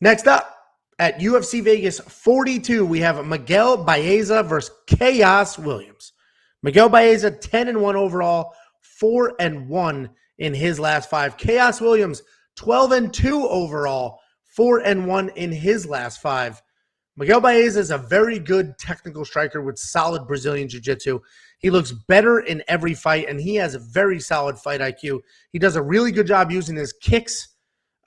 Next up, at UFC Vegas 42, we have Miguel Baeza versus Khaos Williams. Miguel Baeza, 10-1 overall, 4-1 in his last 5. Khaos Williams, 12-2 overall, 4-1 in his last 5. Miguel Baeza is a very good technical striker with solid Brazilian jiu-jitsu. He looks better in every fight, and he has a very solid fight IQ. He does a really good job using his kicks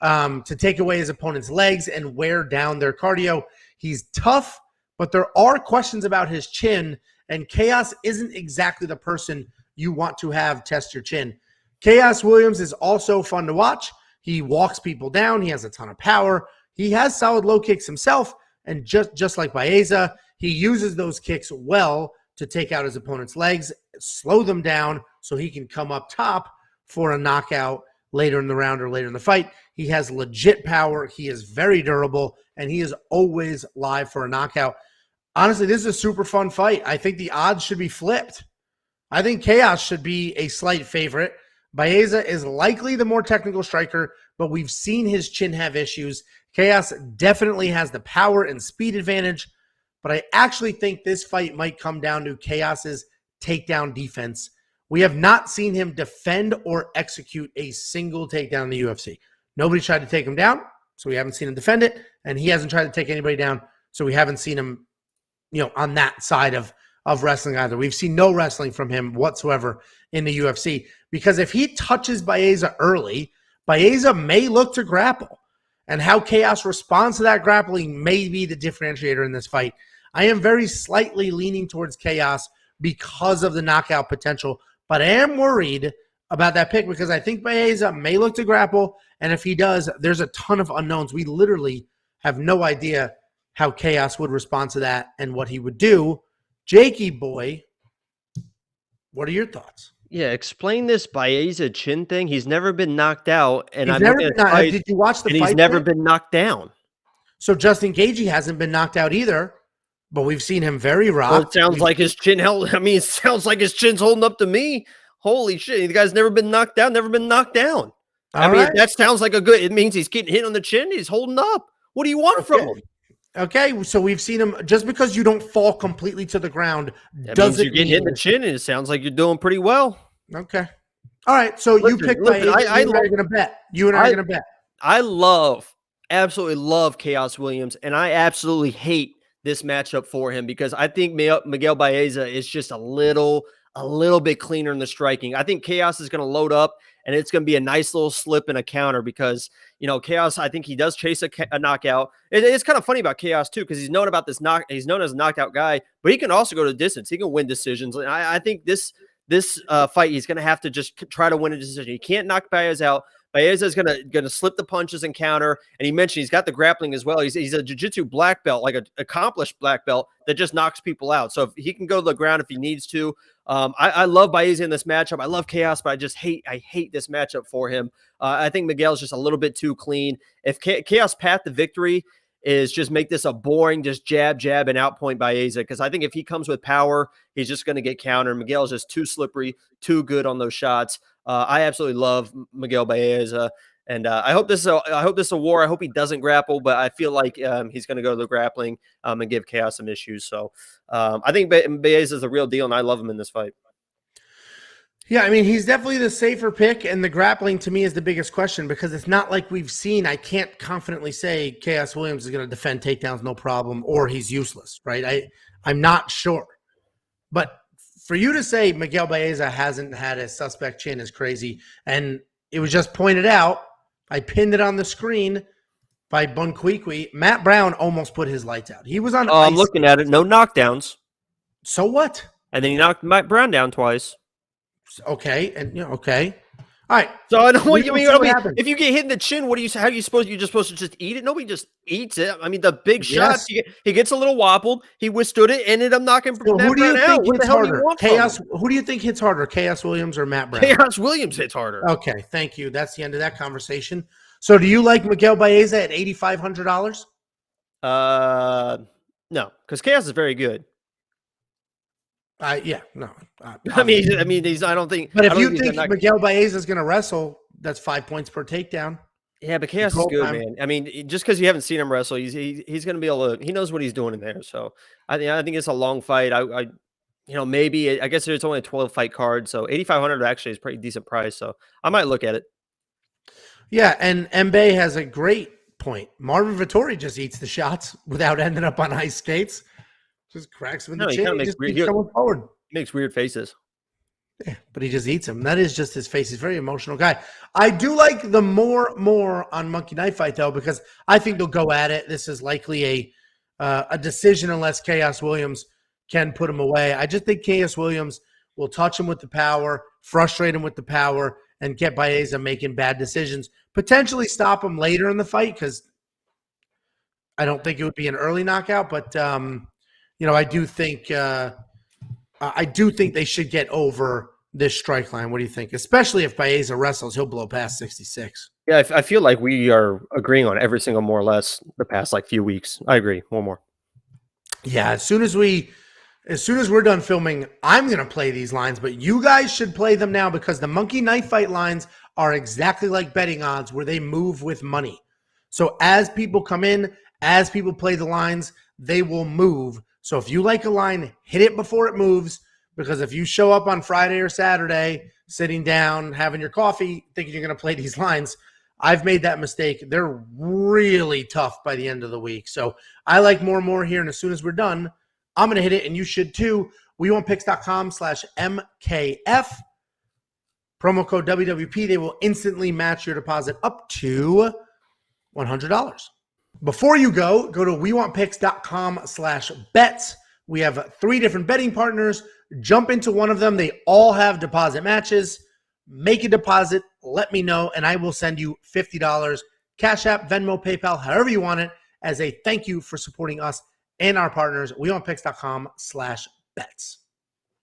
to take away his opponent's legs and wear down their cardio. He's tough, but there are questions about his chin, and Khaos isn't exactly the person you want to have test your chin. Khaos Williams is also fun to watch. He walks people down. He has a ton of power. He has solid low kicks himself, and just like Baeza, he uses those kicks well to take out his opponent's legs, slow them down so he can come up top for a knockout later in the round or later in the fight. He has legit power. He is very durable, and he is always live for a knockout. Honestly, this is a super fun fight. I think the odds should be flipped. I think Khaos should be a slight favorite. Baeza is likely the more technical striker, but we've seen his chin have issues. Khaos definitely has the power and speed advantage, but I actually think this fight might come down to Khaos's takedown defense. We have not seen him defend or execute a single takedown in the UFC. Nobody tried to take him down, so we haven't seen him defend it, and he hasn't tried to take anybody down, so we haven't seen him, on that side of wrestling either. We've seen no wrestling from him whatsoever in the UFC, because if he touches Baeza early, Baeza may look to grapple, and how Khaos responds to that grappling may be the differentiator in this fight. I am very slightly leaning towards Khaos because of the knockout potential, but I am worried about that pick because I think Baeza may look to grapple, and if he does, there's a ton of unknowns. We literally have no idea how Khaos would respond to that and what he would do. Jakey boy, what are your thoughts? Yeah, explain this Baeza chin thing. He's never been knocked out, and did you watch the fight? He's never been knocked down. So Justin Gaethje hasn't been knocked out either, but we've seen him very rocked. Well, it sounds like his chin held. I mean, it sounds like his chin's holding up to me. Holy shit! The guy's never been knocked down. Never been knocked down. I mean, that sounds like a good. It means he's getting hit on the chin. He's holding up. What do you want from him? Okay, so we've seen him. Just because you don't fall completely to the ground doesn't mean you get hit in the chin, and it sounds like you're doing pretty well. Okay, all right. So you pick. You and I are going to bet. You and I are going to bet. I absolutely love Khaos Williams, and I absolutely hate this matchup for him because I think Miguel Baeza is just a little bit cleaner in the striking. I think Khaos is going to load up, and it's going to be a nice little slip and a counter because, Khaos, I think he does chase a knockout. It's kind of funny about Khaos, too, because he's known about this he's known as a knockout guy, but he can also go to distance. He can win decisions. And I think this fight, he's going to have to just try to win a decision. He can't knock Baeza out. Baeza is gonna slip the punches and counter, and he mentioned he's got the grappling as well. He's a jiu-jitsu black belt, like an accomplished black belt that just knocks people out. So if he can go to the ground if he needs to. I love Baeza in this matchup. I love Khaos, but I hate this matchup for him. I think Miguel's just a little bit too clean. If Khaos' path to victory is just make this a boring, just jab, and outpoint Baeza, because I think if he comes with power, he's just going to get countered. Miguel's just too slippery, too good on those shots. I absolutely love Miguel Baeza, and I hope this is a war. I hope he doesn't grapple, but I feel like he's going to go to the grappling and give Khaos some issues. So I think Baeza is the real deal, and I love him in this fight. Yeah, I mean, he's definitely the safer pick, and the grappling to me is the biggest question because it's not like we've seen. I can't confidently say Khaos Williams is going to defend takedowns no problem or he's useless, right? I'm not sure. But for you to say Miguel Baeza hasn't had a suspect chin is crazy, and it was just pointed out. I pinned it on the screen by Bunquiqui. Matt Brown almost put his lights out. He was on. I'm looking at it. No knockdowns. So what? And then he knocked Matt Brown down twice. Okay, and okay. All right. So I know what you mean. If you get hit in the chin, how are you supposed? You're just supposed to just eat it? Nobody just eats it. I mean, the big shots. He gets a little wobbled. He withstood it. Ended up knocking. So who do you think hits harder? Who do you think hits harder, Khaos Williams or Matt Brown? Khaos Williams hits harder. Okay, thank you. That's the end of that conversation. So, do you like Miguel Baeza at $8,500? No, because Khaos is very good. Yeah, no. I mean, I don't think. But if you think Miguel Baeza is going to wrestle, that's 5 points per takedown. Yeah, but Khaos is Control good, time. man. I mean, just because you haven't seen him wrestle, he's going to be able to. He knows what he's doing in there. So I think it's a long fight. Maybe I guess there's only a 12 fight card, so 8,500 actually is pretty decent price. So I might look at it. Yeah, and Mbaye has a great point. Marvin Vettori just eats the shots without ending up on ice skates. Just cracks him in No, the he chin. kind of He makes just keeps going forward. makes weird faces. Yeah, but he just eats him. That is just his face. He's a very emotional guy. I do like the more on Monkey Knife Fight though, because I think they'll go at it. This is likely a decision unless Khaos Williams can put him away. I just think Khaos Williams will touch him with the power, frustrate him with the power, and get Baeza making bad decisions. Potentially stop him later in the fight because I don't think it would be an early knockout. But I do think they should get over this strike line. What do you think? Especially if Baeza wrestles, he'll blow past 66. Yeah, I feel like we are agreeing on every single more or less the past few weeks. I agree. One more. Yeah, as soon as we're done filming, I'm going to play these lines, but you guys should play them now because the Monkey Knife Fight lines are exactly like betting odds where they move with money. So as people come in, as people play the lines, they will move. So if you like a line, hit it before it moves, because if you show up on Friday or Saturday, sitting down, having your coffee, thinking you're going to play these lines, I've made that mistake. They're really tough by the end of the week. So I like more here, and as soon as we're done, I'm going to hit it, and you should too. wewantpicks.com/MKF. Promo code WWP. They will instantly match your deposit up to $100. Before you go to wewantpicks.com/bets. We have 3 different betting partners. Jump into one of them. They all have deposit matches. Make a deposit. Let me know, and I will send you $50. Cash App, Venmo, PayPal, however you want it, as a thank you for supporting us and our partners. wewantpicks.com/bets.